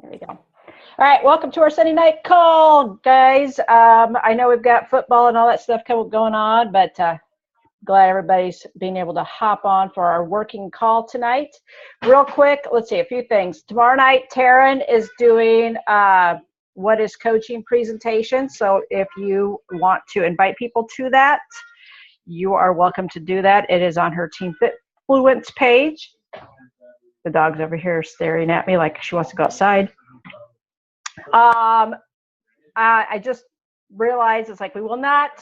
There we go. All right, welcome to our Sunday night call, guys. I know we've got football and all that stuff going on, but glad everybody's being able to hop on for our working call tonight. Real quick, let's see a few things. Tomorrow night, Taryn is doing What is Coaching presentation. So if you want to invite people to that, you are welcome to do that. It is on her Team Fitfluence page. The dog's over here staring at me like she wants to go outside. I just realized it's like we will not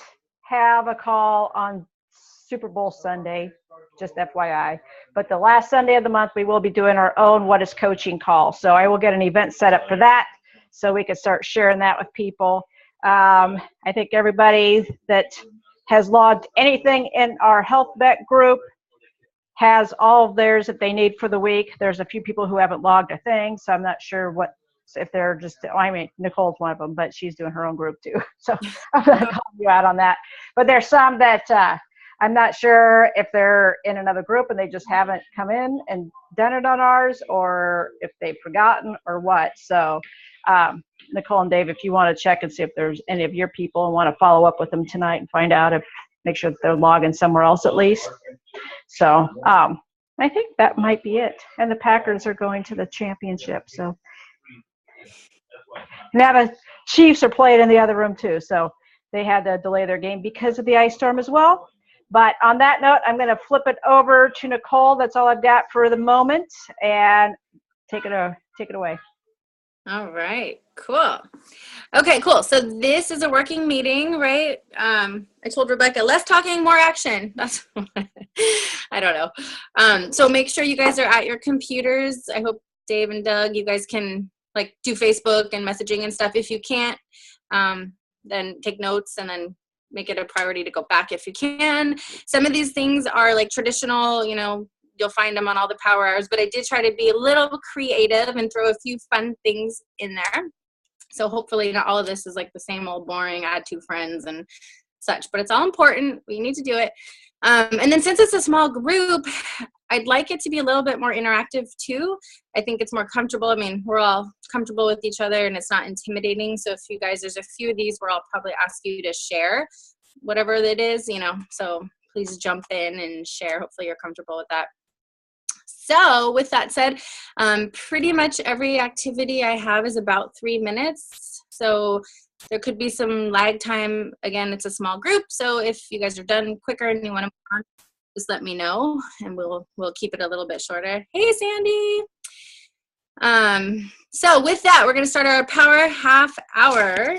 have a call on Super Bowl Sunday, just FYI. But the last Sunday of the month, we will be doing our own What is Coaching call. So I will get an event set up for that so we can start sharing that with people. I think everybody that has logged anything in our Health Bet group has all of theirs that they need for the week. There's a few people who haven't logged a thing, so I'm not sure if they're just, I mean, Nicole's one of them, but she's doing her own group too. So I'm not calling you out on that. But there's some that I'm not sure if they're in another group and they just haven't come in and done it on ours, or if they've forgotten or what. So Nicole and Dave, if you want to check and see if there's any of your people and want to follow up with them tonight and find out make sure that they're logging somewhere else at least. So I think that might be it. And the Packers are going to the championship. So now the Chiefs are playing in the other room too. So they had to delay their game because of the ice storm as well. But on that note, I'm going to flip it over to Nicole. That's all I've got for the moment. And take it away. All right, cool. Okay, cool. So this is a working meeting, right? I told Rebecca, less talking, more action. That's I don't know. So make sure you guys are at your computers. I hope Dave and Doug, you guys can like do Facebook and messaging and stuff. If you can't, then take notes and then make it a priority to go back if you can. Some of these things are like traditional, you'll find them on all the power hours, but I did try to be a little creative and throw a few fun things in there. So hopefully not all of this is like the same old boring, add 2 friends and such, but it's all important. We need to do it. And then since it's a small group, I'd like it to be a little bit more interactive too. I think it's more comfortable. I mean, we're all comfortable with each other and it's not intimidating. So if you guys, there's a few of these where I'll probably ask you to share whatever it is, so please jump in and share. Hopefully you're comfortable with that. So with that said, pretty much every activity I have is about 3 minutes. So there could be some lag time. Again, it's a small group. So if you guys are done quicker and you want to move on, just let me know and we'll keep it a little bit shorter. Hey, Sandy. So with that, we're going to start our power half hour.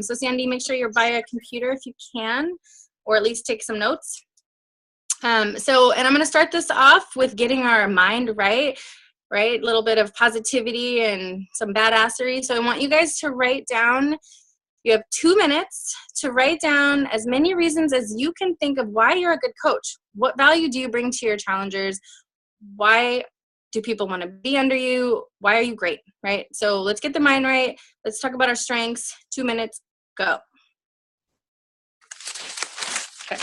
So Sandy, make sure you're by a computer if you can, or at least take some notes. And I'm going to start this off with getting our mind right? A little bit of positivity and some badassery. So I want you guys to write down, you have 2 minutes to write down as many reasons as you can think of why you're a good coach. What value do you bring to your challengers? Why do people want to be under you? Why are you great, right? So let's get the mind right. Let's talk about our strengths. 2 minutes, go. Okay.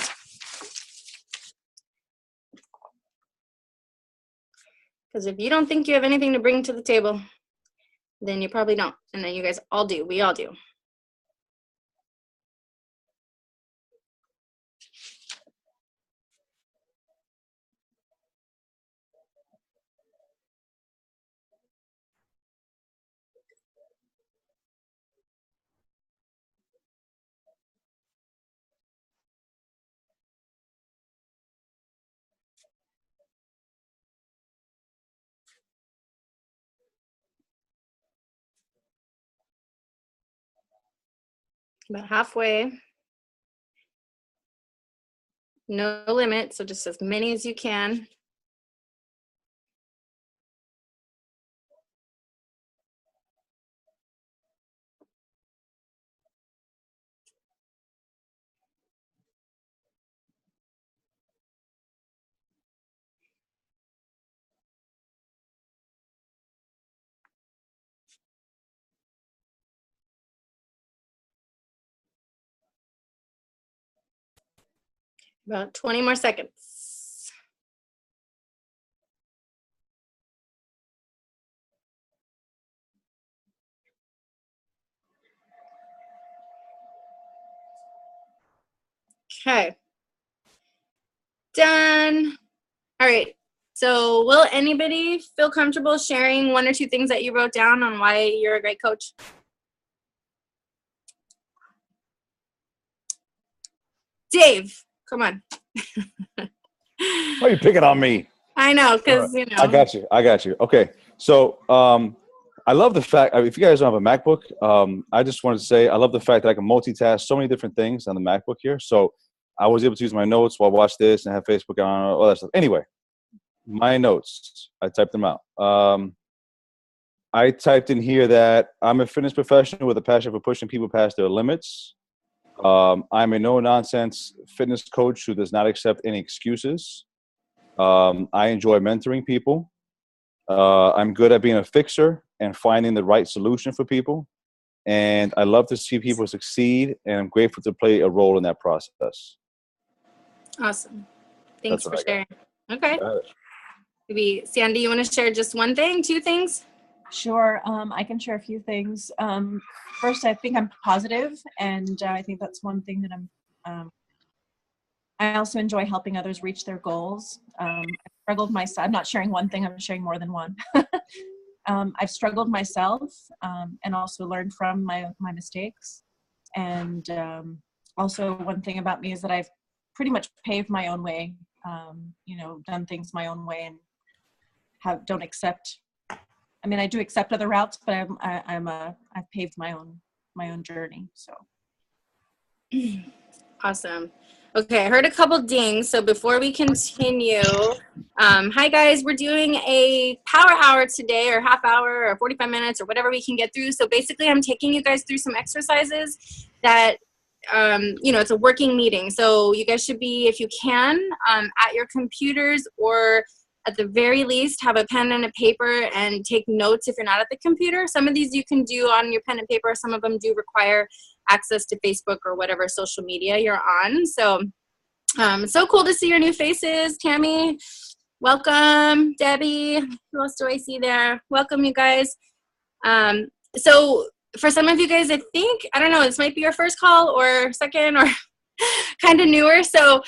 Because if you don't think you have anything to bring to the table, then you probably don't. And then you guys all do. We all do. About halfway. No limit, so just as many as you can. About 20 more seconds. Okay. Done. All right. So will anybody feel comfortable sharing one or two things that you wrote down on why you're a great coach? Dave, come on. Why are you picking on me? I know, All because, right. I got you. Okay. So I love the fact, if you guys don't have a MacBook, I just wanted to say I love the fact that I can multitask so many different things on the MacBook here. So I was able to use my notes while I watch this and have Facebook on, all that stuff. Anyway, my notes, I typed them out. I typed in here that I'm a fitness professional with a passion for pushing people past their limits. I'm a no-nonsense fitness coach who does not accept any excuses. I enjoy mentoring people. I'm good at being a fixer and finding the right solution for people. And I love to see people succeed, and I'm grateful to play a role in that process. Awesome. Thanks That's for sharing. Okay. Got it. Maybe, Sandy, you want to share just one thing, two things? Sure, I can share a few things. First, I think I'm positive, and I think that's one thing that I also enjoy helping others reach their goals. I've struggled myself. I'm not sharing one thing, I'm sharing more than one. I've struggled myself and also learned from my mistakes. And also one thing about me is that I've pretty much paved my own way, done things my own way, and don't accept. I mean, I do accept other routes, but I've paved my own journey. So. Awesome. Okay, I heard a couple dings. So before we continue, hi guys, we're doing a power hour today, or half hour, or 45 minutes, or whatever we can get through. So basically, I'm taking you guys through some exercises that, it's a working meeting. So you guys should be, if you can, at your computers, or at the very least, have a pen and a paper and take notes if you're not at the computer. Some of these you can do on your pen and paper. Some of them do require access to Facebook or whatever social media you're on. So, so cool to see your new faces. Tammy, welcome. Debbie, who else do I see there? Welcome, you guys. So for some of you guys, I think, I don't know, this might be your first call or second, or kind of newer. So,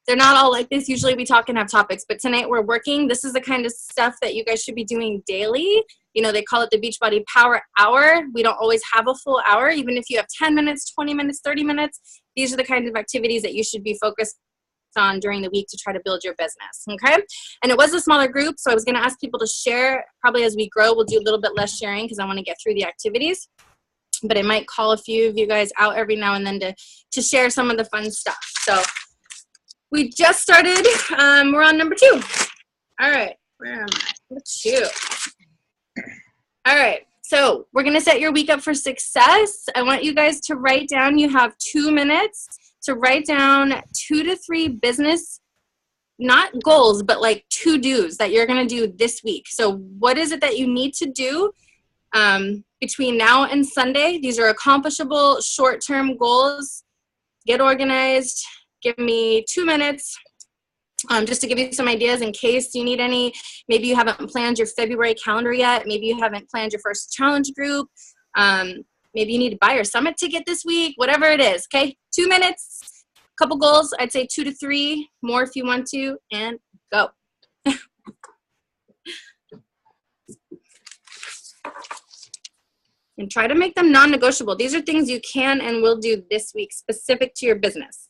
they're not all like this. Usually we talk and have topics, but tonight we're working. This is the kind of stuff that you guys should be doing daily. They call it the Beachbody Power Hour. We don't always have a full hour. Even if you have 10 minutes, 20 minutes, 30 minutes, these are the kinds of activities that you should be focused on during the week to try to build your business, okay? And it was a smaller group, so I was gonna ask people to share. Probably as we grow, we'll do a little bit less sharing because I wanna get through the activities. But I might call a few of you guys out every now and then to share some of the fun stuff. So we just started, we're on number 2. All right, where am I? Number 2. All right, so we're gonna set your week up for success. I want you guys to write down, you have 2 minutes to write down 2 to 3 business, not goals, but like to-dos that you're gonna do this week. So what is it that you need to do between now and Sunday? These are accomplishable short-term goals. Get organized. Give me 2 minutes just to give you some ideas in case you need any. Maybe you haven't planned your February calendar yet. Maybe you haven't planned your first challenge group. Maybe you need to buy your summit ticket this week, whatever it is, okay? 2 minutes, couple goals. I'd say 2 to 3, more if you want to, and go. And try to make them non-negotiable. These are things you can and will do this week specific to your business.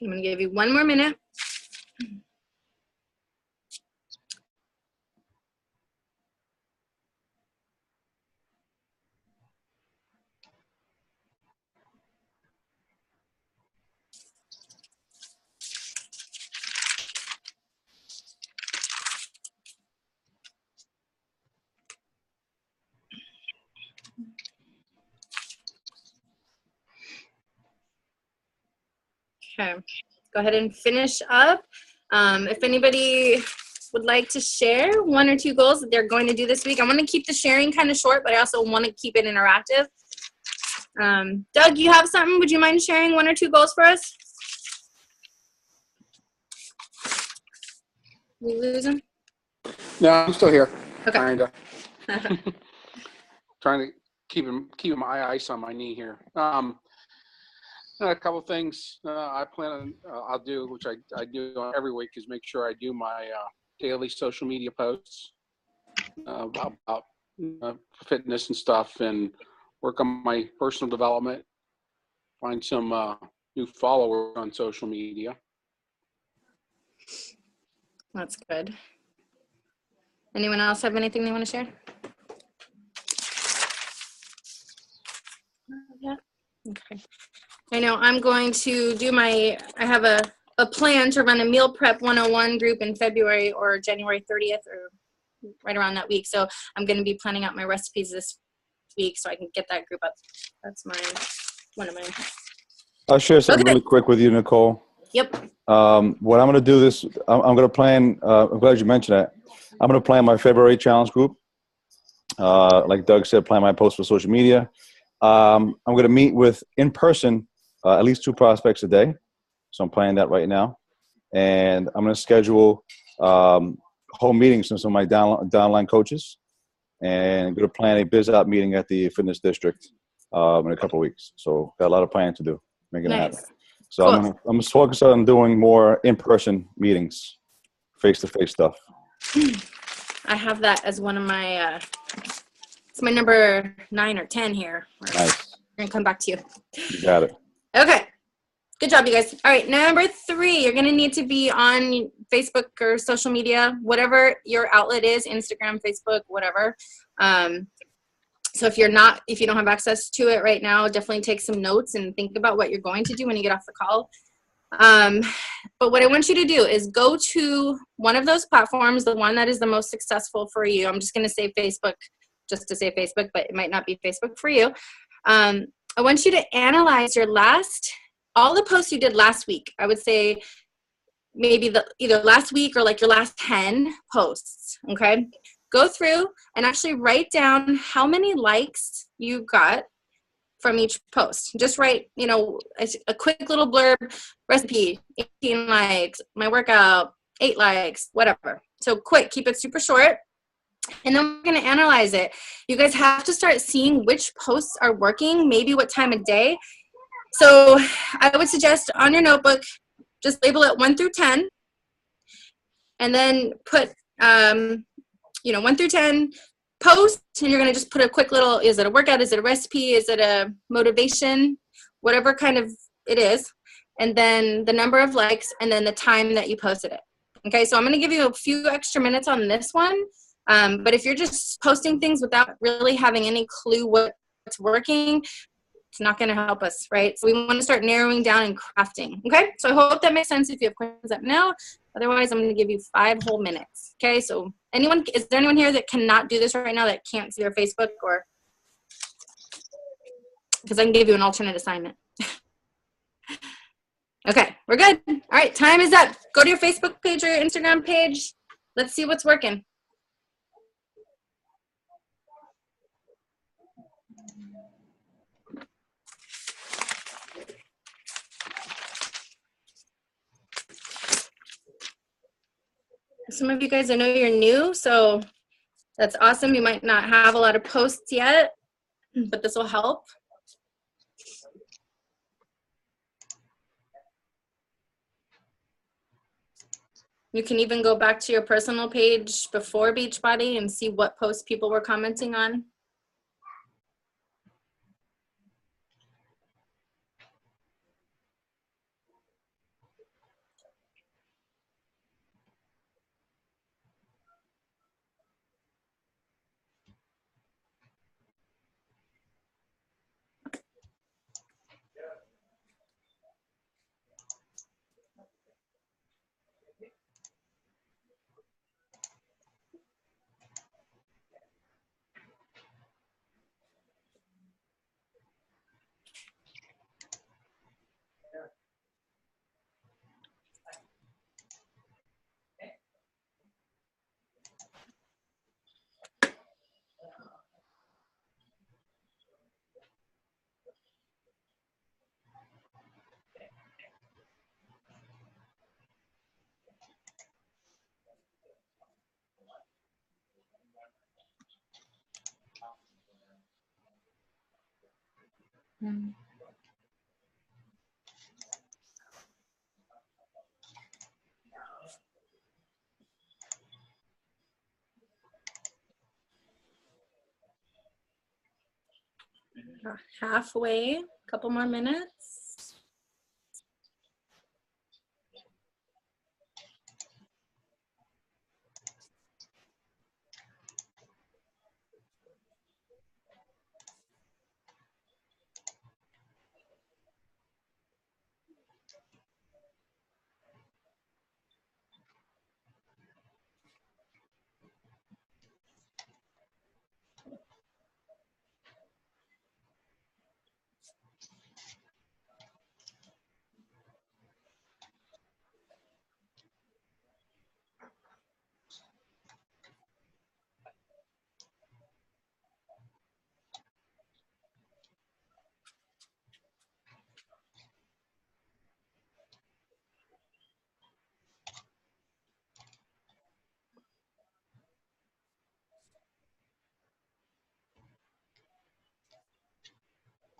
I'm going to give you 1 more minute. Okay, go ahead and finish up. If anybody would like to share 1 or 2 goals that they're going to do this week, I want to keep the sharing kind of short, but I also want to keep it interactive. Doug, you have something? Would you mind sharing 1 or 2 goals for us? We lose him? No, I'm still here. Okay. Trying to keep my ice on my knee here. A couple of things I plan on I'll do, which I do every week, is make sure I do my daily social media posts about fitness and stuff, and work on my personal development. Find some new followers on social media. That's good. Anyone else have anything they want to share? Yeah. Okay. I know I'm going to do I have a plan to run a meal prep 101 group in February or January 30th or right around that week. So I'm going to be planning out my recipes this week so I can get that group up. That's one of mine. I'll share something really quick with you, Nicole. Yep. What I'm going to do I'm going to plan, I'm glad you mentioned that. I'm going to plan my February challenge group. Like Doug said, plan my posts for social media. I'm going to meet with, in person, at least 2 prospects a day. So I'm planning that right now. And I'm going to schedule home meetings with some of my downline coaches. And I'm going to plan a biz out meeting at the fitness district in a couple of weeks. So got a lot of planning to do, making it happen. So cool. I'm just focused on doing more in-person meetings, face-to-face stuff. I have that as one of my, it's my number 9 or 10 here. Nice. I'm going to come back to you. You got it. Okay. Good job, you guys. All right, number 3, you're going to need to be on Facebook or social media, whatever your outlet is, Instagram, Facebook, whatever. So if you don't have access to it right now, definitely take some notes and think about what you're going to do when you get off the call. But what I want you to do is go to one of those platforms, the one that is the most successful for you. I'm just going to say Facebook just to say Facebook, but it might not be Facebook for you. I want you to analyze all the posts you did last week. I would say maybe either last week or like your last 10 posts, okay? Go through and actually write down how many likes you got from each post. Just write, a quick little blurb, recipe, 18 likes, my workout, 8 likes, whatever. So quick, keep it super short. And then we're going to analyze it. You guys have to start seeing which posts are working, maybe what time of day. So I would suggest on your notebook, just label it 1 through 10. And then put, 1 through 10 posts. And you're going to just put a quick little, is it a workout? Is it a recipe? Is it a motivation? Whatever kind of it is. And then the number of likes and then the time that you posted it. Okay, so I'm going to give you a few extra minutes on this one. But if you're just posting things without really having any clue what's working, it's not going to help us, right? So we want to start narrowing down and crafting. Okay, so I hope that makes sense. If you have questions, let me know. Otherwise, I'm going to give you 5 whole minutes. Okay, so is there anyone here that cannot do this right now, that can't see their Facebook, or because I can give you an alternate assignment? Okay, we're good. All right, time is up. Go to your Facebook page or your Instagram page. Let's see what's working. Some of you guys, I know you're new, so that's awesome. You might not have a lot of posts yet, but this will help. You can even go back to your personal page before Beachbody and see what posts people were commenting on. Mm. Halfway, couple more minutes.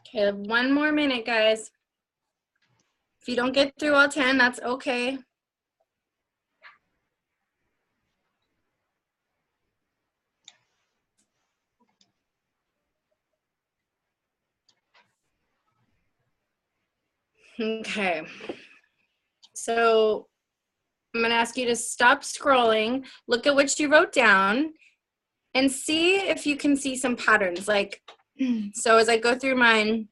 Okay, one more minute, guys. If you don't get through all 10, that's okay. Okay. So I'm going to ask you to stop scrolling, look at what you wrote down, and see if you can see some patterns. Like, so as I go through mine,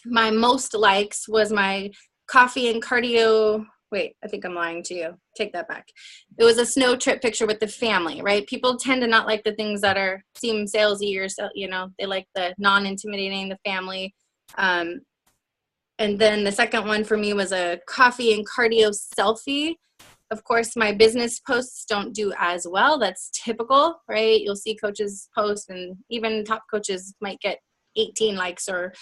my most likes was my coffee and cardio. Wait, I think I'm lying to you. Take that back. It was a snow trip picture with the family, right? People tend to not like the things that seem salesy or, you know, they like the non-intimidating, the family. And then the second one for me was a coffee and cardio selfie. Of course, my business posts don't do as well. That's typical, right? You'll see coaches post, and even top coaches might get 18 likes or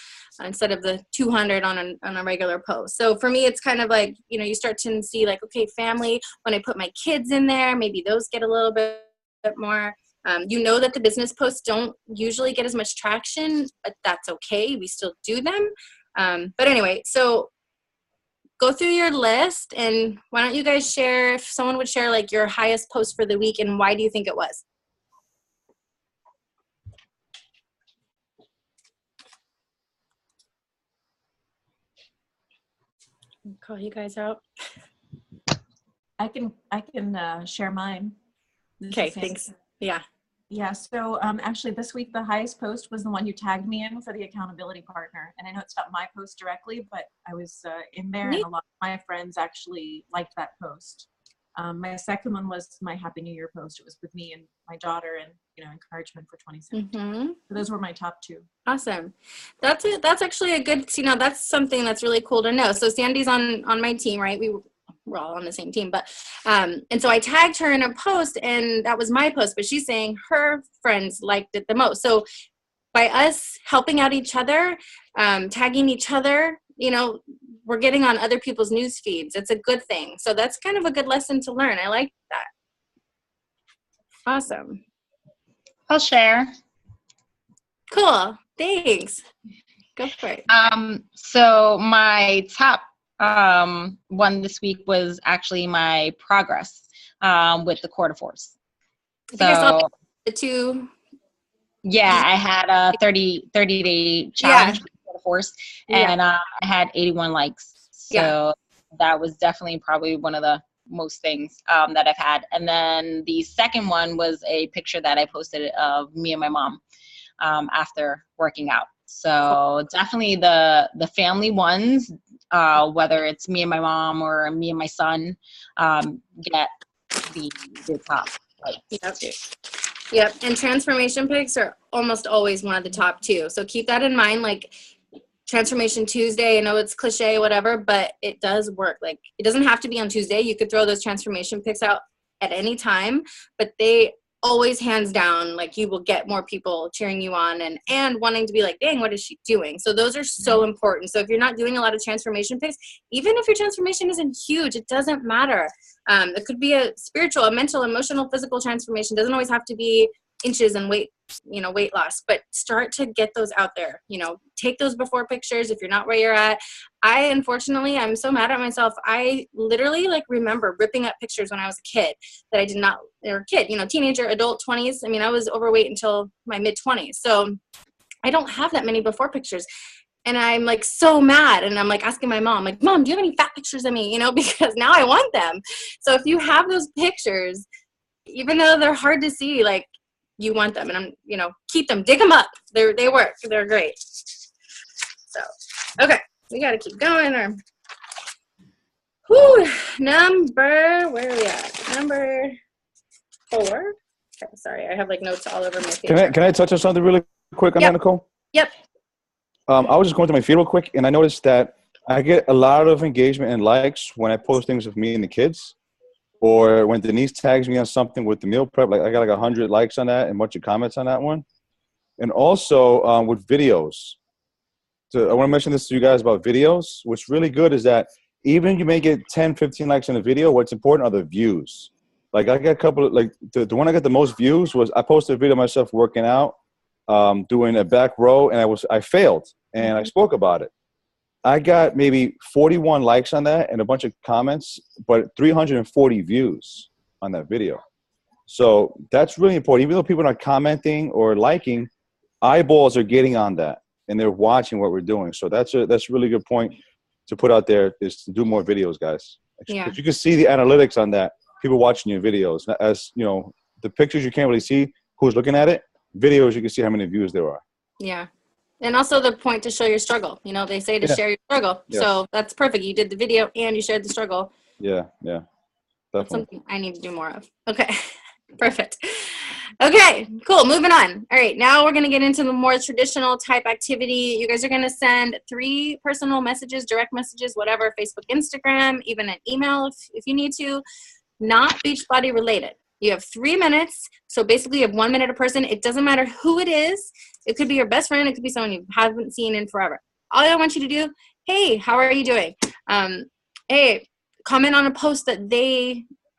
instead of the 200 on a regular post. So for me, it's kind of like, you know, you start to see like, okay, family, when I put my kids in there, maybe those get a little bit more. You know that the business posts don't usually get as much traction, but that's okay. We still do them. But anyway, so go through your list, and why don't you guys share, if someone would share like your highest post for the week and why do you think it was? Call you guys out. I can share mine. This Okay, is Sandy. thanks. Yeah. Yeah, so actually this week the highest post was the one you tagged me in for the accountability partner. And I know it's not my post directly, but I was in there and a lot of my friends actually liked that post. My second one was my Happy New Year post. It was with me and my daughter and, you know, encouragement for 2017. Mm-hmm. So those were my top two. Awesome. That's it. That's actually a good, you know, that's something that's really cool to know. So Sandy's on my team, right? We're all on the same team, but, and so I tagged her in a post and that was my post, but she's saying her friends liked it the most. So by us helping out each other, tagging each other, you know, we're getting on other people's news feeds. It's a good thing. So that's kind of a good lesson to learn. I like that. Awesome. I'll share. Cool. Thanks. Go for it. So my top one this week was actually my progress with the quarter force. I think I saw the two. Yeah, I had a 30-day challenge with the quarter force, and I had 81 likes. So that was definitely probably one of the most things that I've had. And then the second one was a picture that I posted of me and my mom after working out. So definitely the family ones, whether it's me and my mom or me and my son, get the top likes. Yep. And transformation pics are almost always one of the top two. So keep that in mind. Like Transformation Tuesday, I know it's cliche, whatever, but it does work. Like it doesn't have to be on Tuesday. You could throw those transformation pics out at any time, but they always hands down, like you will get more people cheering you on and wanting to be like, dang, what is she doing? So those are so important. So if you're not doing a lot of transformation pics, even if your transformation isn't huge, it doesn't matter. It could be a spiritual, a mental, emotional, physical transformation. It doesn't always have to be inches and weight loss, but start to get those out there. Take those before pictures if you're not where you're at. Unfortunately, I'm so mad at myself. I literally remember ripping up pictures when I was a kid that I did not, or kid, teenager, adult, 20s. I mean, I was overweight until my mid 20s. So I don't have that many before pictures. And I'm so mad. And I'm asking my mom, Mom, do you have any fat pictures of me? Because now I want them. So if you have those pictures, even though they're hard to see, you want them, and keep them, dig them up. They work. They're great. So, okay, we got to keep going. Where are we at? Number 4. Okay, sorry, I have notes all over my page. Can I touch on something really quick on that, Nicole? Yep. I was just going through my feed real quick, and I noticed that I get a lot of engagement and likes when I post things with me and the kids, or when Denise tags me on something with the meal prep. I got 100 likes on that and a bunch of comments on that one. And also with videos. So I want to mention this to you guys about videos. What's really good is that even you may get 10, 15 likes on a video, what's important are the views. I got a couple of, the one I got the most views was I posted a video of myself working out, doing a back row, and I failed, and I spoke about it. I got maybe 41 likes on that and a bunch of comments, but 340 views on that video. So that's really important. Even though people are not commenting or liking, eyeballs are getting on that, and they're watching what we're doing. So that's a really good point to put out there, is to do more videos, guys. Yeah. Because you can see the analytics on that. People watching your videos. As the pictures, you can't really see who's looking at it. Videos, you can see how many views there are. Yeah. And also the point to show your struggle. They say to share your struggle. Yes. So that's perfect. You did the video and you shared the struggle. Yeah. That's Definitely. something I need to do more of. Okay. Perfect. Okay, cool. Moving on. All right. Now we're going to get into the more traditional type activity. You guys are going to send 3 personal messages, direct messages, whatever, Facebook, Instagram, even an email if you need to, not Beachbody related. You have 3 minutes. So basically you have 1 minute a person. It doesn't matter who it is. It could be your best friend. It could be someone you haven't seen in forever. All I want you to do, hey, how are you doing? Hey, comment on a post that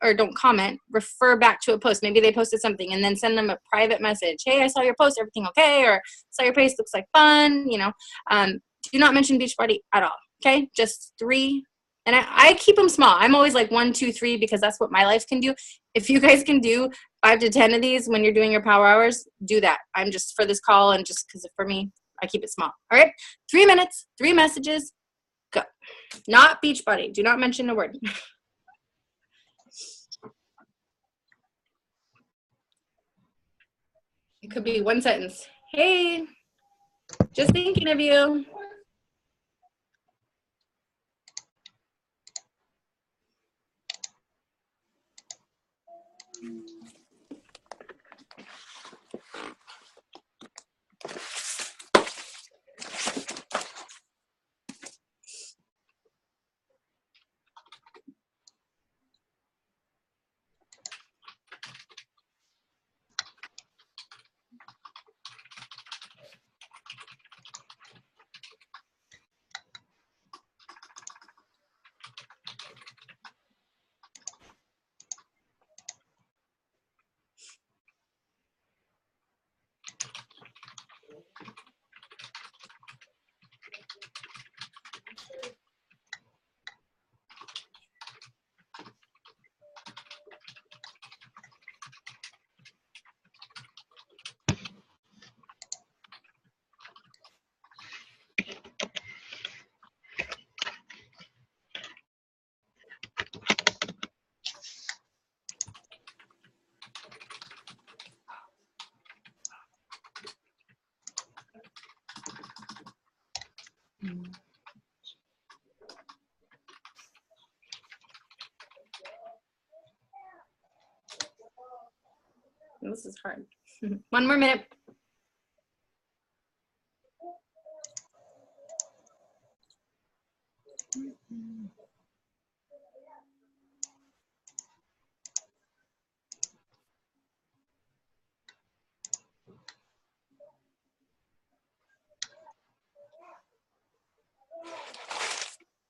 or don't comment, refer back to a post. Maybe they posted something, and then send them a private message. Hey, I saw your post. Everything okay? Or saw your post. Looks like fun. Do not mention Beachbody at all. Okay. Just 3. And I keep them small. I'm always 1, 2, 3, because that's what my life can do. If you guys can do 5 to 10 of these when you're doing your power hours, do that. I'm just for this call, and just because for me, I keep it small. All right. 3 minutes, 3 messages, go. Not Beachbody. Do not mention a word. It could be 1 sentence. Hey, just thinking of you. This is hard. 1 more minute.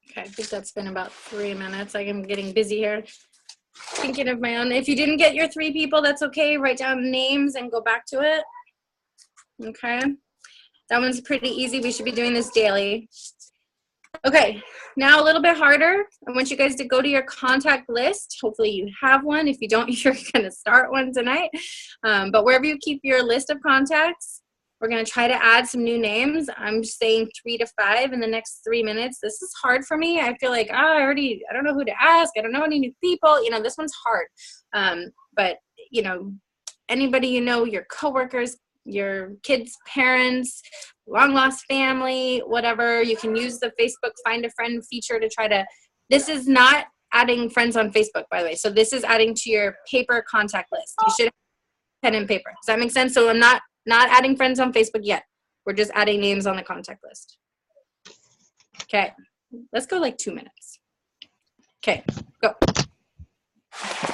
Okay, I think that's been about 3 minutes. I'm getting busy here. thinking of my own. If you didn't get your 3 people, that's okay. Write down names and go back to it. Okay. That one's pretty easy. We should be doing this daily. Okay, now a little bit harder. I want you guys to go to your contact list. Hopefully you have one. If you don't, you're going to start one tonight. But wherever you keep your list of contacts, we're going to try to add some new names. I'm saying 3 to 5 in the next 3 minutes. This is hard for me. I feel like, I don't know who to ask. I don't know any new people. You know, this one's hard. But, you know, anybody you know, your coworkers, your kids' parents, long lost family, whatever. You can use the Facebook Find a Friend feature to try to, this is not adding friends on Facebook, by the way. So this is adding to your paper contact list. You should have pen and paper. Does that make sense? So I'm not adding friends on Facebook yet. We're just adding names on the contact list. Okay, let's go like 2 minutes. Okay, go.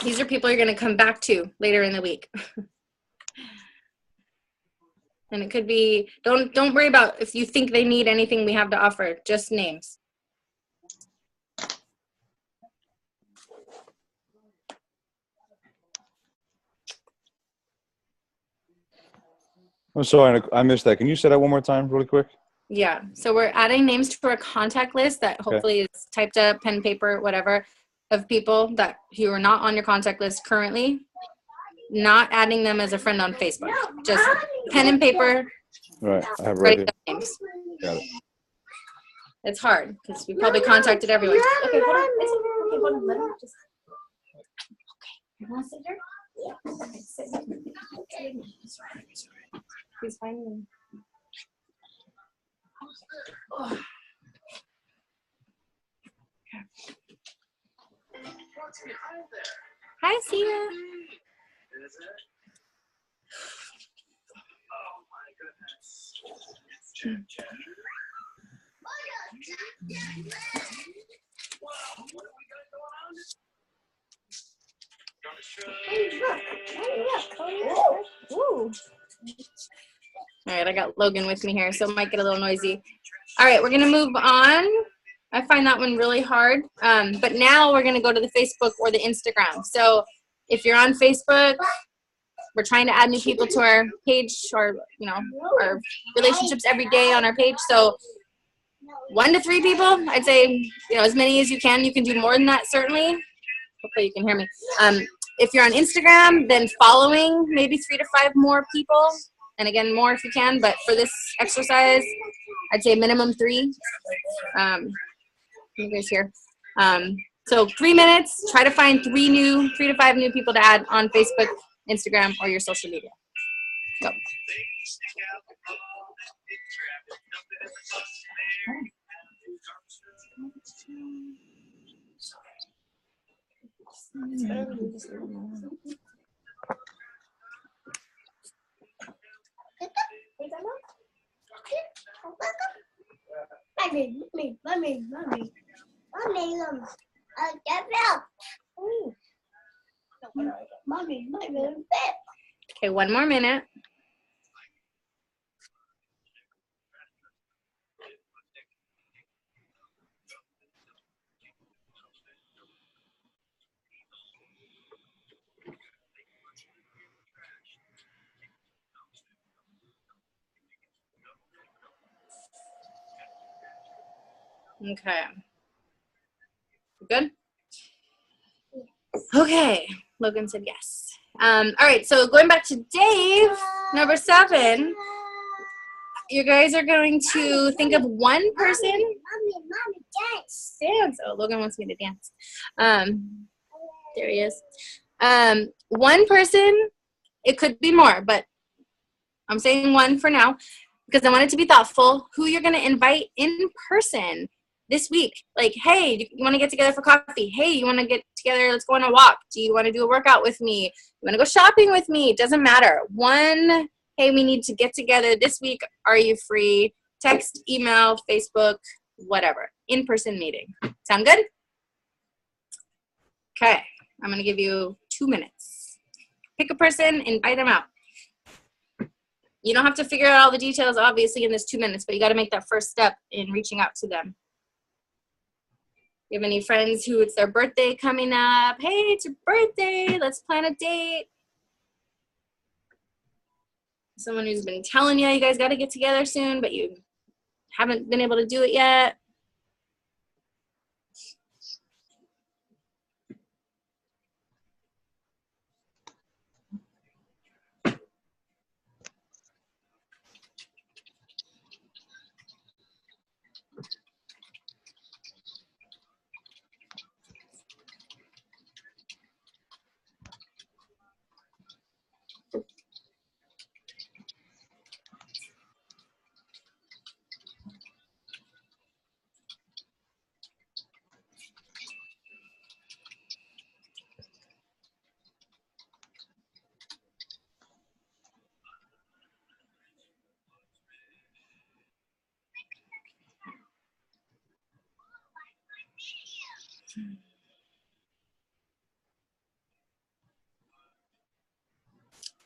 These are people you're gonna come back to later in the week. And it could be, don't worry about if you think they need anything we have to offer, just names. I'm sorry, I missed that. Can you say that one more time really quick? Yeah, so we're adding names to our contact list that hopefully is typed up, pen, paper, whatever, of people that who are not on your contact list currently. Not adding them as a friend on Facebook. Just pen and paper. Right, I have Write right down names. Got it. It's hard because we probably contacted everyone. Okay, hold on. Okay, hold on. Let him just. Okay, you want to sit here? Yeah. Okay, sit here. He's fine. Oh. Hi, Sia. All right, I got Logan with me here, so it might get a little noisy. All right, we're gonna move on. I find that one really hard. But now we're gonna go to the Facebook or the Instagram. So if you're on Facebook, we're trying to add new people to our page, or our relationships every day on our page. So 1 to 3 people, I'd say, as many as you can. You can do more than that, certainly. Hopefully you can hear me. If you're on Instagram, then following maybe 3 to 5 more people. And again, more if you can. But for this exercise, I'd say minimum 3. You guys here. So 3 minutes, try to find 3 to 5 new people to add on Facebook, Instagram, or your social media. Go. Okay, 1 more minute. Okay. Good? Okay. Logan said yes. All right, so going back to Dave, number 7, you guys are going to think of one person. Dance. Oh, Logan wants me to dance. There he is. One person, it could be more, but I'm saying 1 for now because I want it to be thoughtful. Who you're going to invite in person this week. Like, hey, you want to get together for coffee? Hey, you want to get together? Let's go on a walk. Do you want to do a workout with me? You want to go shopping with me? It doesn't matter. 1, hey, we need to get together this week. Are you free? Text, email, Facebook, whatever. In-person meeting. Sound good? Okay. I'm going to give you 2 minutes. Pick a person, invite them out. You don't have to figure out all the details, obviously, in this 2 minutes, but you got to make that first step in reaching out to them. You have any friends who it's their birthday coming up? Hey, it's your birthday. Let's plan a date. Someone who's been telling you guys got to get together soon, but you haven't been able to do it yet.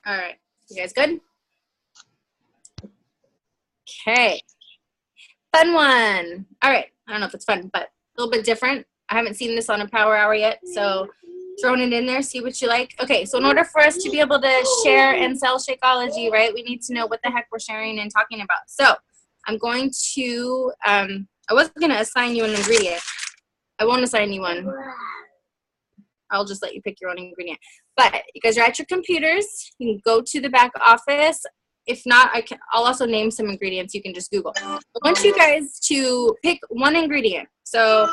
All right, you guys good? Okay, fun one. All right, I don't know if it's fun, but a little bit different. I haven't seen this on a power hour yet, so throwing it in there, see what you like. Okay, so in order for us to be able to share and sell Shakeology, right, we need to know what the heck we're sharing and talking about. So I'm going to, I wasn't going to assign you an ingredient. I won't assign you one. I'll just let you pick your own ingredient. But you guys are at your computers. You can go to the back office. If not, I'll also name some ingredients. You can just Google. I want you guys to pick one ingredient. So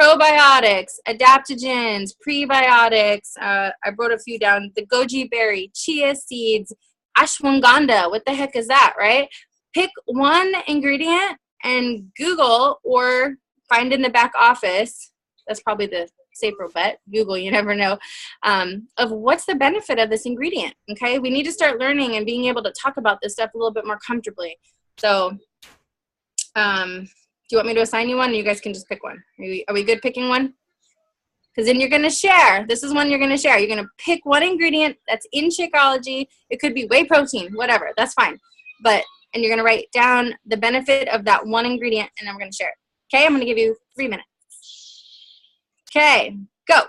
probiotics, adaptogens, prebiotics. I wrote a few down. The goji berry, chia seeds, ashwagandha. What the heck is that, right? Pick one ingredient and Google or find in the back office. That's probably the safer bet. Google, you never know, of what's the benefit of this ingredient. Okay, we need to start learning and being able to talk about this stuff a little bit more comfortably. So do you want me to assign you one? You guys can just pick one. Are we good picking one? Because then you're going to share. This is one you're going to share. You're going to pick one ingredient that's in Shakeology. It could be whey protein, whatever. That's fine. And you're going to write down the benefit of that one ingredient, and then we're going to share it. Okay, I'm going to give you 3 minutes. Okay, go.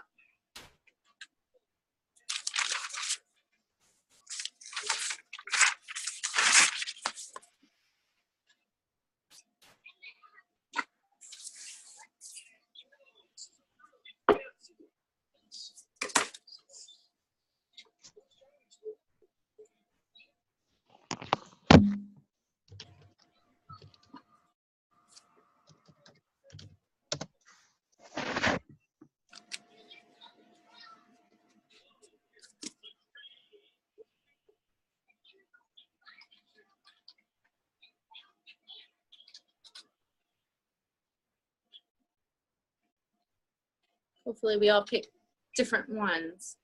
Hopefully we all pick different ones.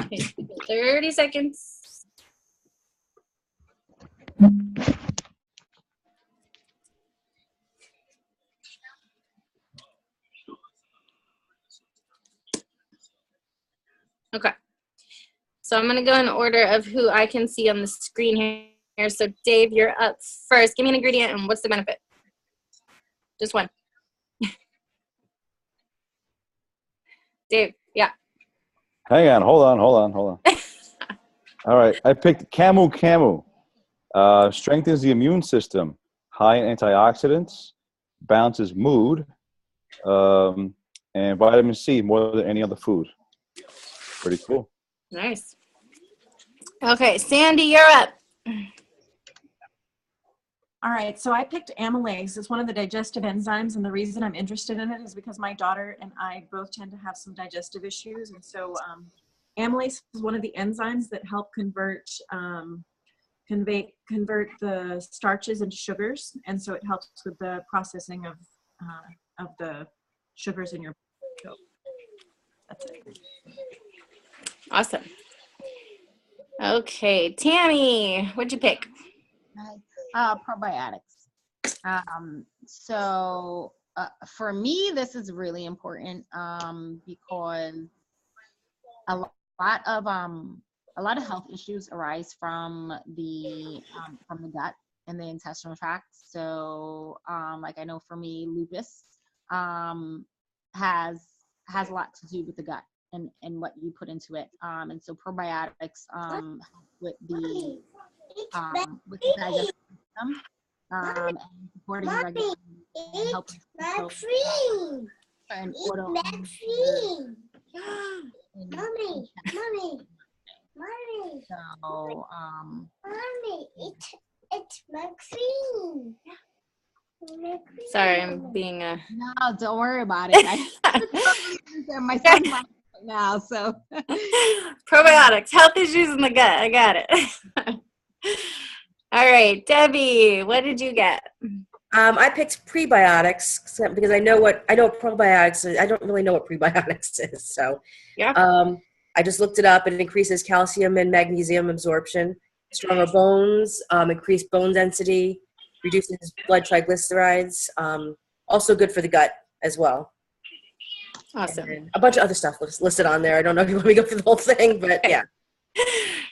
Okay, 30 seconds. Okay. So I'm going to go in order of who I can see on the screen here. So Dave, you're up first. Give me an ingredient and what's the benefit? Just one. Dave, yeah. Hang on, hold on. All right, I picked Camu Camu. Strengthens the immune system, high in antioxidants, balances mood, and vitamin C more than any other food. Pretty cool. Nice. Okay, Sandy, you're up. All right, so I picked amylase. It's one of the digestive enzymes, and the reason I'm interested in it is because my daughter and I both tend to have some digestive issues, and so amylase is one of the enzymes that help convert the starches into sugars, and so it helps with the processing of the sugars in your body. That's it. Awesome. Okay, Tammy, what'd you pick? Probiotics. So for me, this is really important because a lot of health issues arise from the gut and the intestinal tract. So like I know for me, lupus has a lot to do with the gut and what you put into it. And so probiotics with the digestive system and supporting regulation and helping control and Mommy. So Mommy, it's Maxine. Sorry, I'm being a. no, don't worry about it. My son's laughing right now, so Probiotics, health issues in the gut. I got it. All right, Debbie, what did you get? I picked prebiotics because I know probiotics is. I don't really know what prebiotics is. So Yeah. I just looked it up. It increases calcium and magnesium absorption, stronger bones, increased bone density, reduces blood triglycerides. Also good for the gut as well. Awesome. And a bunch of other stuff listed on there. I don't know if you want me to go through the whole thing, but yeah.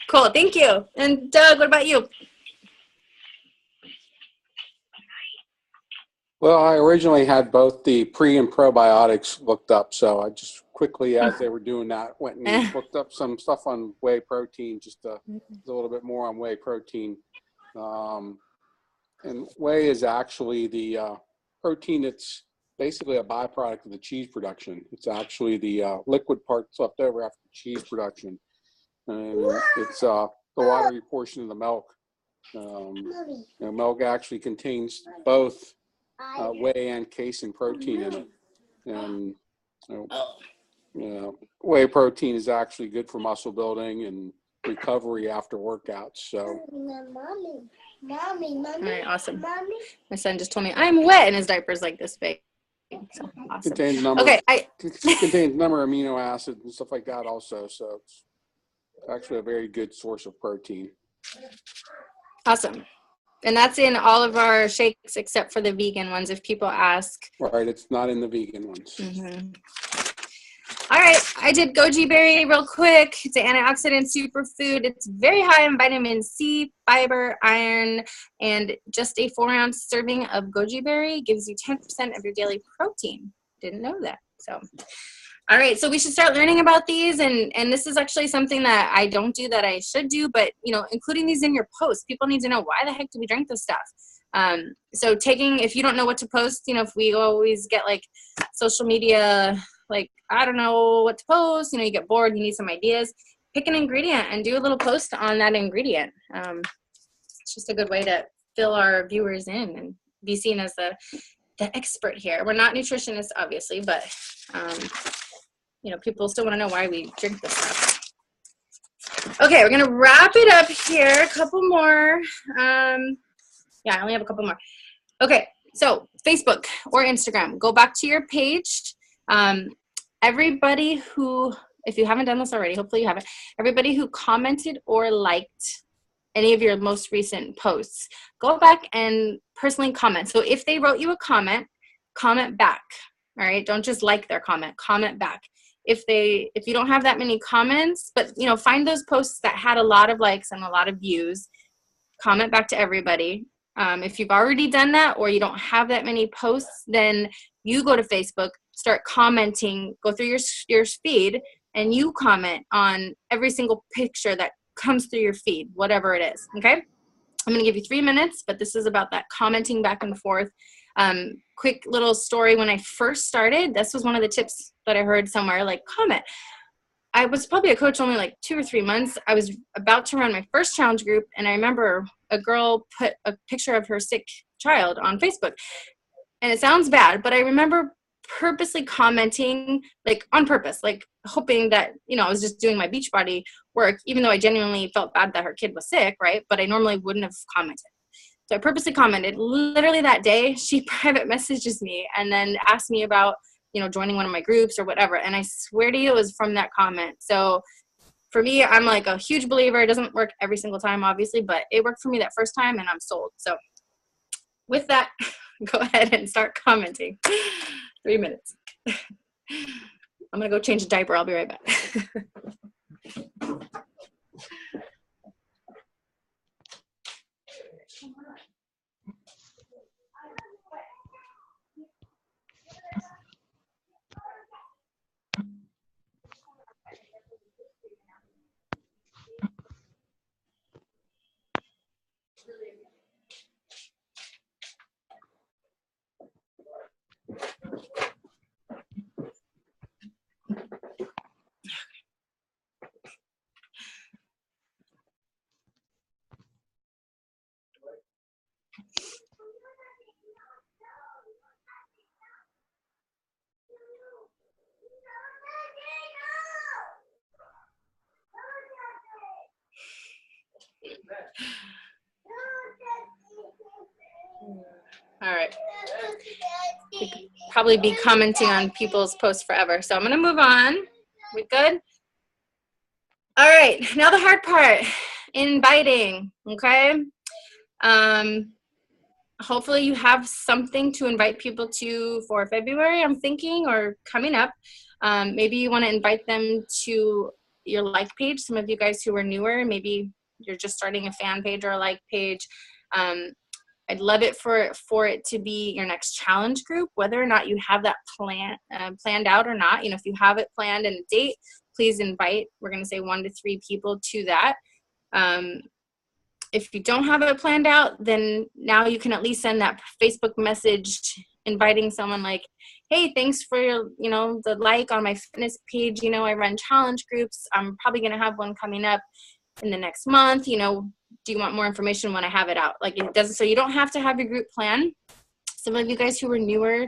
Cool, thank you. And Doug, what about you? Well, I originally had both the pre and probiotics looked up, so I just quickly, as they were doing that, went and looked up some stuff on whey protein, just a little bit more on whey protein. And whey is actually the protein that's basically a byproduct of the cheese production. It's actually the liquid parts left over after cheese production. And it's the watery portion of the milk. Milk actually contains both whey and casein protein in it. And whey protein is actually good for muscle building and recovery after workouts. So Mommy. All right, awesome. Mommy. My son just told me I'm wet and his diaper's like this big. So awesome. contains a number, contains a number of amino acids and stuff like that also. So it's actually a very good source of protein. Awesome. And that's in all of our shakes except for the vegan ones, if people ask. Right, it's not in the vegan ones. Mm-hmm. All right, I did goji berry real quick. It's an antioxidant superfood. It's very high in vitamin C, fiber, iron, and just a 4-ounce serving of goji berry gives you 10% of your daily protein. Didn't know that. So, all right, so we should start learning about these, and this is actually something that I don't do that I should do, but, including these in your posts. People need to know, why the heck do we drink this stuff? So if you don't know what to post, if we always get like social media, like, I don't know what to post, you get bored, you need some ideas, pick an ingredient and do a little post on that ingredient. It's just a good way to fill our viewers in and be seen as the expert here. We're not nutritionists, obviously, but, people still want to know why we drink this stuff. Okay, we're going to wrap it up here. A couple more. I only have a couple more. Okay, so Facebook or Instagram, go back to your page. Everybody who, if you haven't done this already, hopefully you haven't, everybody who commented or liked any of your most recent posts, go back and personally comment. So if they wrote you a comment back. All right, don't just like their comment back. If you don't have that many comments, but find those posts that had a lot of likes and a lot of views, comment back to everybody. If you've already done that or you don't have that many posts, then you go to Facebook, start commenting, go through your feed, and you comment on every single picture that comes through your feed, whatever it is, okay? I'm going to give you 3 minutes, but this is about that commenting back and forth. Quick little story. When I first started, this was one of the tips that I heard somewhere, like, comment. I was probably a coach only like 2 or 3 months. I was about to run my first challenge group, and I remember a girl put a picture of her sick child on Facebook. And it sounds bad, but I remember purposely commenting, like on purpose, like hoping that, you know, I was just doing my Beachbody work, even though I genuinely felt bad that her kid was sick, right? But I normally wouldn't have commented. So I purposely commented. Literally that day, she private messages me and then asked me about, you know, joining one of my groups or whatever. And I swear to you, it was from that comment. So for me, I'm like a huge believer. It doesn't work every single time, obviously, but it worked for me that first time and I'm sold. So with that, go ahead and start commenting. 3 minutes. I'm going to go change a diaper. I'll be right back. All right. We could probably be commenting on people's posts forever. So I'm going to move on. We good? All right. Now the hard part, inviting. Okay. Hopefully you have something to invite people to for February, I'm thinking, or coming up. Maybe you want to invite them to your like page. Some of you guys who are newer, maybe you're just starting a fan page or a like page. I'd love it for it to be your next challenge group, whether or not you have that planned out or not. You know, if you have it planned and a date, please invite, we're going to say 1 to 3 people to that. If you don't have it planned out, then now you can at least send that Facebook message inviting someone like, hey, thanks for your, you know, the like on my fitness page. You know, I run challenge groups. I'm probably going to have one coming up in the next month. You know, do you want more information when I have it out? Like, it doesn't, so you don't have to have your group plan. Some of you guys who are newer,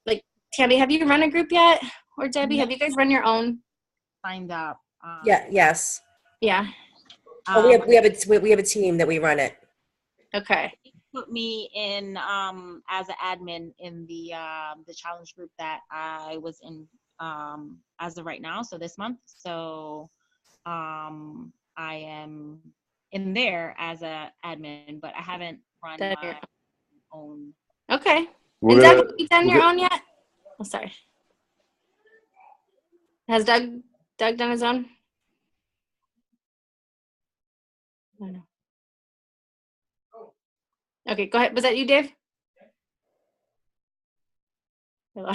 like Tammy, have you run a group yet? Or Debbie, have you guys run your own? Signed up. Yes. Yeah. Oh, we have a team that we run it. Okay. Put me in as an admin in the challenge group that I was in as of right now, so this month. So I am in there as a admin, but I haven't run my own. Okay. And Doug, have you done your own yet? Oh, sorry. Has Doug done his own? I don't know. Okay, go ahead. Was that you, Dave? Hello.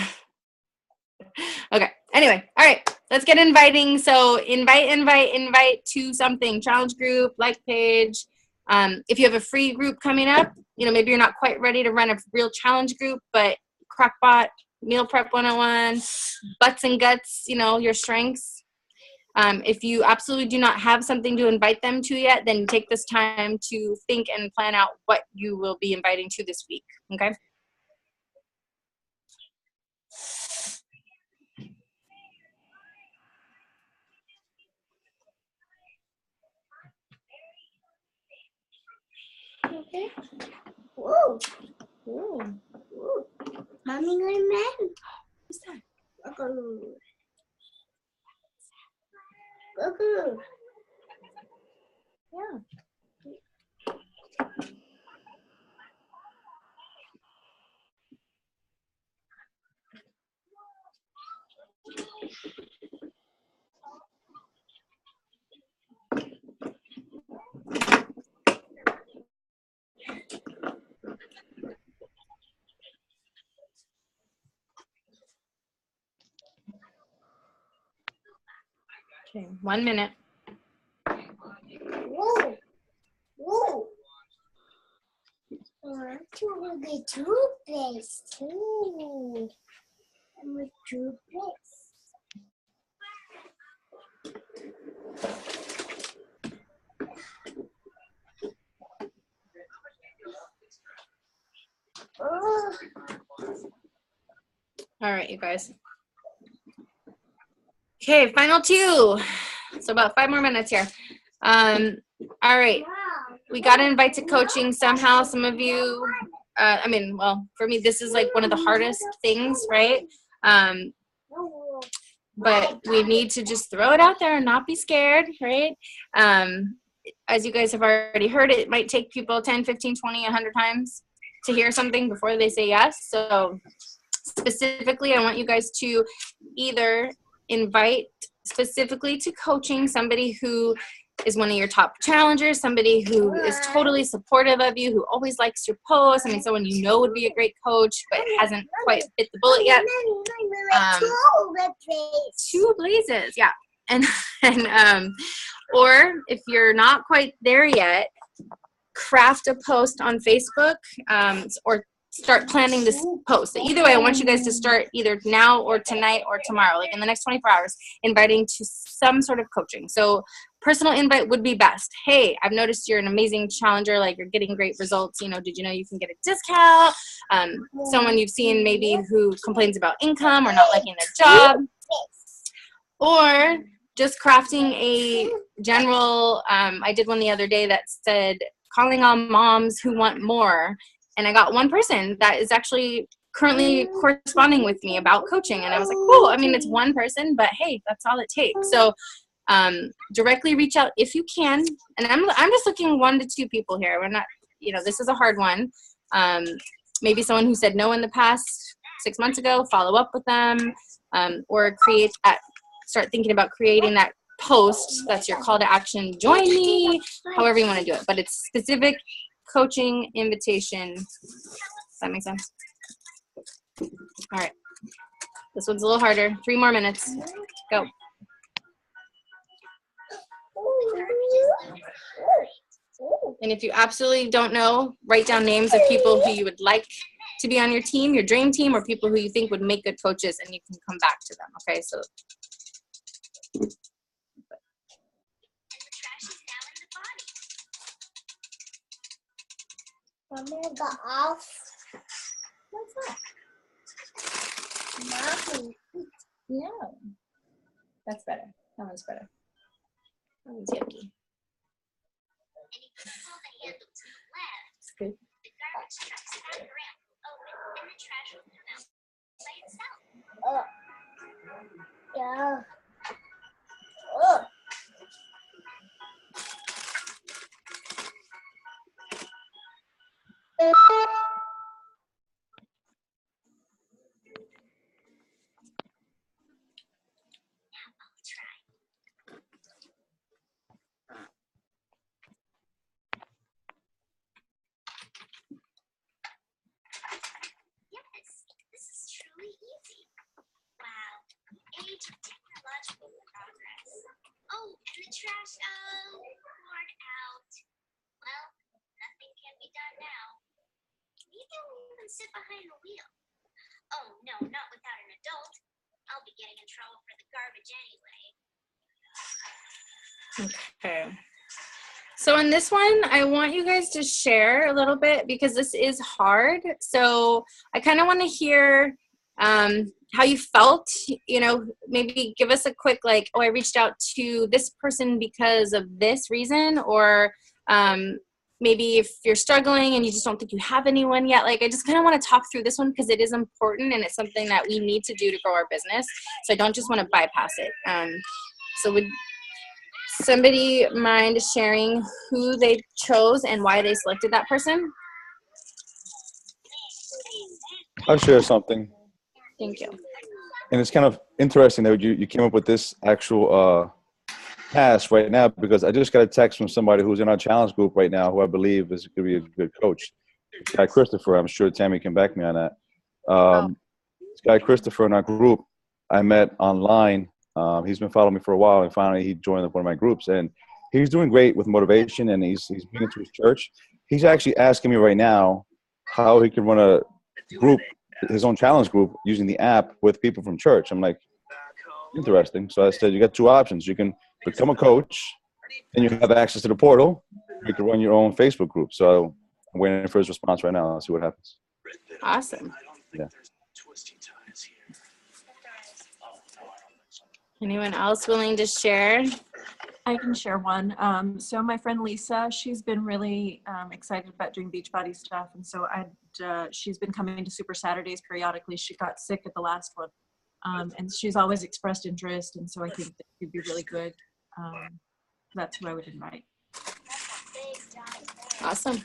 Okay. Anyway, all right. Let's get inviting. So invite to something. Challenge group, like page. If you have a free group coming up, you know, maybe you're not quite ready to run a real challenge group, but Crock-Pot, Meal Prep 101, Butts and Guts, you know, your strengths. If you absolutely do not have something to invite them to yet, then take this time to think and plan out what you will be inviting to this week, okay? Okay. Whoa. Whoa. Whoa. Mommy got a man. Who's that? Goo-goo. Goo-goo. Yeah. Okay, 1 minute. Whoa. Whoa. I want to get toothpaste too. I'm with toothpaste. Oh. All right, you guys. Okay, final two. So about 5 more minutes here. All right. We got to invite to coaching somehow. Some of you, for me, this is like one of the hardest things, right? But we need to just throw it out there and not be scared, right? As you guys have already heard, it might take people 10, 15, 20, 100 times to hear something before they say yes. So specifically, I want you guys to either invite specifically to coaching somebody who is one of your top challengers, somebody who is totally supportive of you, who always likes your posts. I mean, someone you know would be a great coach, but hasn't quite bit the bullet yet. Two blazes, yeah. And or if you're not quite there yet, craft a post on Facebook, or start planning this post. So either way, I want you guys to start either now or tonight or tomorrow, like in the next 24 hours, inviting to some sort of coaching. So personal invite would be best. Hey, I've noticed you're an amazing challenger, like you're getting great results. You know, did you know you can get a discount? Someone you've seen maybe who complains about income or not liking their job. Or just crafting a general, I did one the other day that said, calling on moms who want more. And I got one person that is actually currently corresponding with me about coaching. And I was like, cool. I mean, it's one person, but hey, that's all it takes. So directly reach out if you can. And I'm just looking 1 to 2 people here. We're not, this is a hard one. Maybe someone who said no in the past 6 months ago, follow up with them, or start thinking about creating that post. That's your call to action. Join me, however you want to do it. But it's specific coaching invitation. Does that make sense? All right. This one's a little harder. 3 more minutes. Go. And if you absolutely don't know, write down names of people who you would like to be on your team, your dream team, or people who you think would make good coaches, and you can come back to them. Okay, so. I'm gonna go off. What's that? Mommy. No. That's better. That one's better. That one's yucky. It's good. Yeah. Oh. Technological progress. Oh, and the trash poured out. Well, nothing can be done now. Maybe I won't even sit behind the wheel. Oh, no, not without an adult. I'll be getting in trouble for the garbage anyway. Okay. So in this one, I want you guys to share a little bit because this is hard. So I kind of want to hear how you felt, maybe give us a quick, like, oh, I reached out to this person because of this reason, or maybe if you're struggling and you just don't think you have anyone yet, like, I just kind of want to talk through this one because it is important and it's something that we need to do to grow our business. So I don't just want to bypass it. So would somebody mind sharing who they chose and why they selected that person? I'll share something. Thank you. And it's kind of interesting that you came up with this actual task right now, because I just got a text from somebody who's in our challenge group right now who I believe is going to be a good coach. This guy Christopher, I'm sure Tammy can back me on that. This guy Christopher in our group, I met online. He's been following me for a while, and finally he joined one of my groups. And he's doing great with motivation, and he's been into his church. He's actually asking me right now how he can run a group, his own challenge group, using the app with people from church. I'm like, interesting. So I said, you got 2 options. You can become a coach, and you have access to the portal. You can run your own Facebook group. So I'm waiting for his response right now. I'll see what happens. Awesome. Yeah. Anyone else willing to share? I can share one. So my friend Lisa, she's been really excited about doing Beachbody stuff, and so she's been coming to Super Saturdays periodically. She got sick at the last one, and she's always expressed interest, and so I think that she'd be really good. That's who I would invite. Awesome.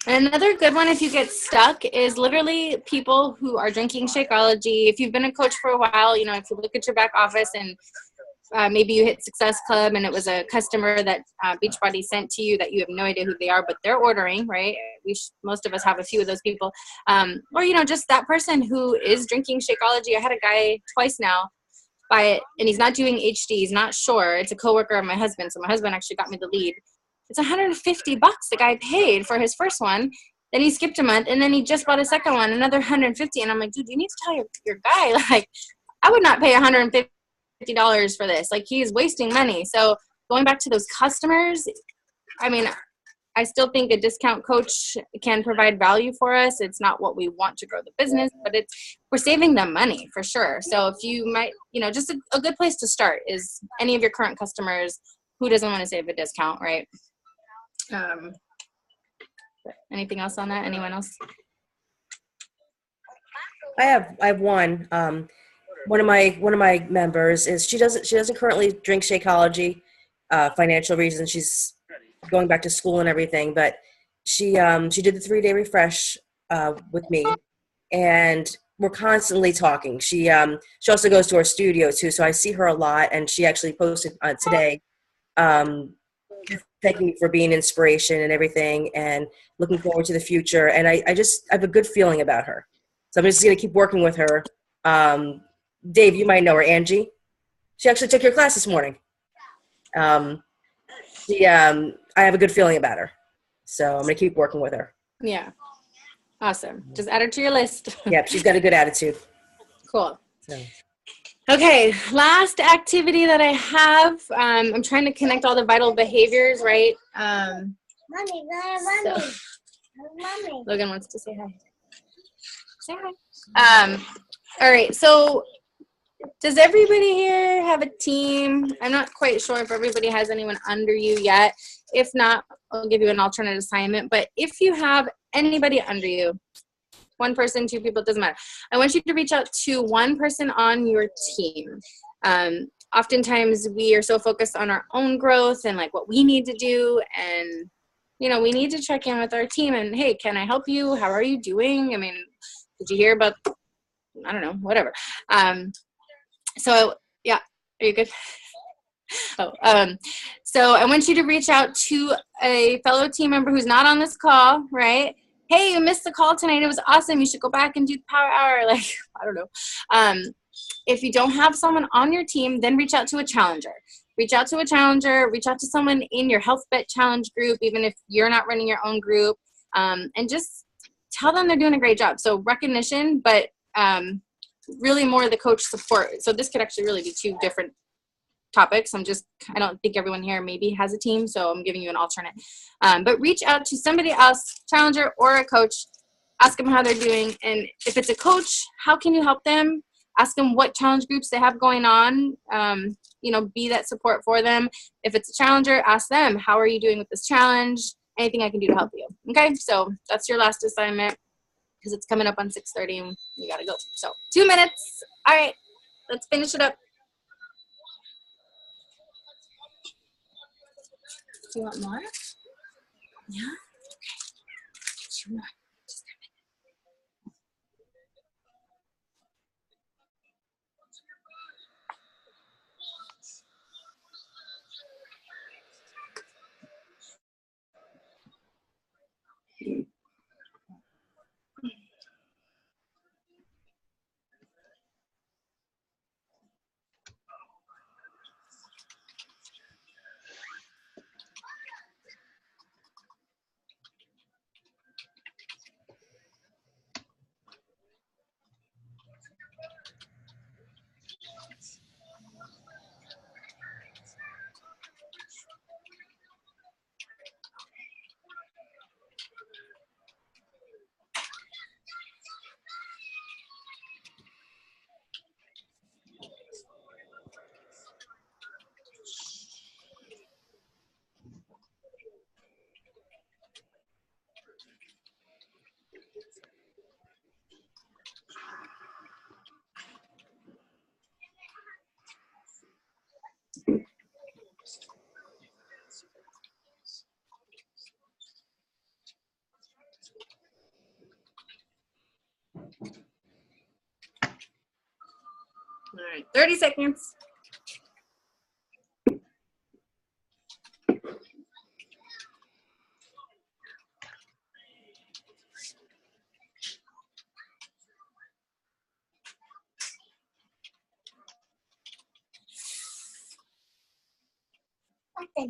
And another good one, if you get stuck, is literally people who are drinking Shakeology. If you've been a coach for a while, you know, if you look at your back office and maybe you hit Success Club and it was a customer that Beachbody sent to you that you have no idea who they are, but they're ordering, right? Most of us have a few of those people. Or, you know, just that person who is drinking Shakeology. I had a guy twice now buy it, and he's not doing HD. He's not sure. It's a coworker of my husband, so my husband actually got me the lead. It's $150 the guy paid for his first one. Then he skipped a month, and then he just bought a second one, another $150. And I'm like, dude, you need to tell your guy, like, I would not pay $150 for this. Like, he is wasting money. So going back to those customers, I mean, I still think a discount coach can provide value for us. It's not what we want to grow the business, but we're saving them money for sure. So if you might, you know, just a good place to start is any of your current customers. Who doesn't want to save a discount, right? Anything else on that? Anyone else? I have one. One of my members is she doesn't currently drink Shakeology, financial reasons. She's going back to school and everything, but she did the 3-day refresh with me, and we're constantly talking. She also goes to our studio too, so I see her a lot, and she actually posted today thanking me for being inspiration and everything, and looking forward to the future. And I have a good feeling about her, so I'm just going to keep working with her. Dave, you might know her, Angie. She actually took your class this morning. I have a good feeling about her, so I'm going to keep working with her. Yeah. Awesome. Just add her to your list. Yep, she's got a good attitude. Cool. So. Okay, last activity that I have, I'm trying to connect all the vital behaviors, right? Mommy. Logan wants to say hi. Say hi. All right, so does everybody here have a team? I'm not quite sure if everybody has anyone under you yet. If not, I'll give you an alternate assignment. But if you have anybody under you, one person, two people, it doesn't matter. I want you to reach out to one person on your team. Oftentimes we are so focused on our own growth and like what we need to do. And, you know, we need to check in with our team and, hey, can I help you? How are you doing? I mean, did you hear about, I don't know, whatever. So yeah, are you good? So I want you to reach out to a fellow team member who's not on this call, right? Hey, you missed the call tonight. It was awesome. You should go back and do the power hour. Like, I don't know. If you don't have someone on your team, then reach out to a challenger. Reach out to a challenger. Reach out to someone in your Health Bet Challenge group, even if you're not running your own group, and just tell them they're doing a great job. So recognition, but really more the coach support. So this could actually really be two different topics. I don't think everyone here maybe has a team, so I'm giving you an alternate. But reach out to somebody else, challenger or a coach, ask them how they're doing. And if it's a coach, how can you help them? Ask them what challenge groups they have going on. You know, be that support for them. If it's a challenger, ask them, how are you doing with this challenge? Anything I can do to help you. Okay, so that's your last assignment because it's coming up on 6:30 and you gotta go. So 2 minutes. All right, let's finish it up. Do you want more? Yeah? Okay. 2 more. Just a minute. 30 seconds. All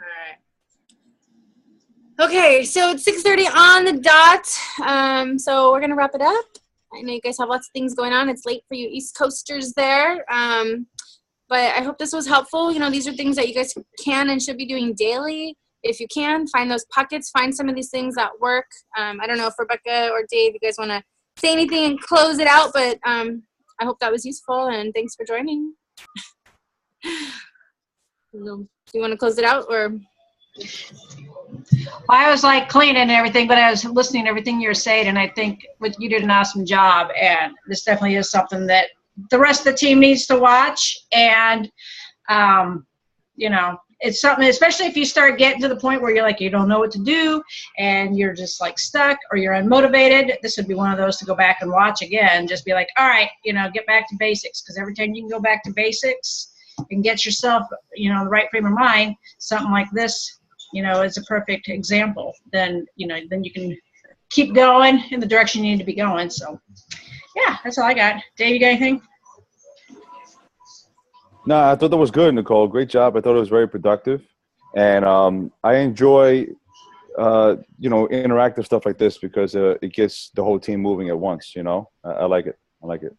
right. Okay, so it's 6:30 on the dot. So we're gonna wrap it up. I know you guys have lots of things going on. It's late for you East Coasters there. But I hope this was helpful. You know, these are things that you guys can and should be doing daily. If you can, find those pockets, find some of these things that work. I don't know if Rebecca or Dave, you guys want to say anything and close it out, but I hope that was useful, and thanks for joining. Do you want to close it out, or? I was like cleaning and everything, but I was listening to everything you were saying, and I think you did an awesome job, and this definitely is something that the rest of the team needs to watch. And you know, it's something, especially if you start getting to the point where you're like, you don't know what to do and you're just like stuck or you're unmotivated, this would be one of those to go back and watch again. Just be like, all right, you know, get back to basics, because every time you can go back to basics and get yourself, you know, the right frame of mind, something like this, you know, is a perfect example. Then, you know, then you can keep going in the direction you need to be going. So yeah, that's all I got. Dave, you got anything? No, I thought that was good, Nicole. Great job. I thought it was very productive. And I enjoy, you know, interactive stuff like this because it gets the whole team moving at once, you know. I like it. I like it.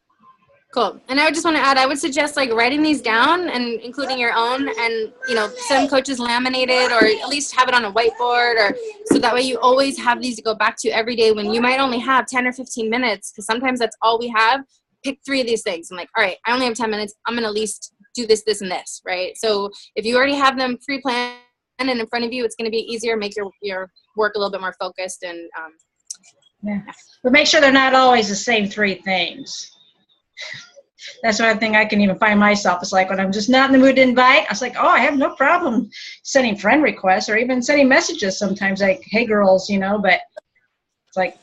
Cool. And I would just want to add, I would suggest like writing these down and including your own, and, you know, some coaches laminated or at least have it on a whiteboard, or so that way you always have these to go back to every day when you might only have 10 or 15 minutes, because sometimes that's all we have. Pick 3 of these things. I'm like, all right, I only have 10 minutes. I'm going to at least do this, this, and this, right? So if you already have them pre-planned and in front of you, it's going to be easier, make your work a little bit more focused. And yeah. But make sure they're not always the same 3 things. That's one thing I can even find myself. It's like when I'm just not in the mood to invite, I was like, oh, I have no problem sending friend requests or even sending messages sometimes like, hey, girls, you know, but it's like,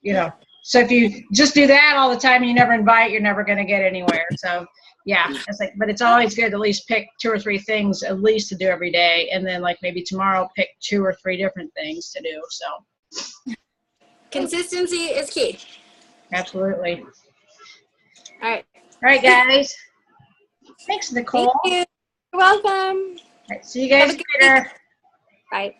you know, so if you just do that all the time and you never invite, you're never going to get anywhere. So yeah, it's like, but it's always good to at least pick 2 or 3 things at least to do every day. And then like maybe tomorrow pick 2 or 3 different things to do. So consistency is key. Absolutely. All right. All right, guys. Thanks, Nicole. Thank you. You're welcome. All right, see you guys later. Bye.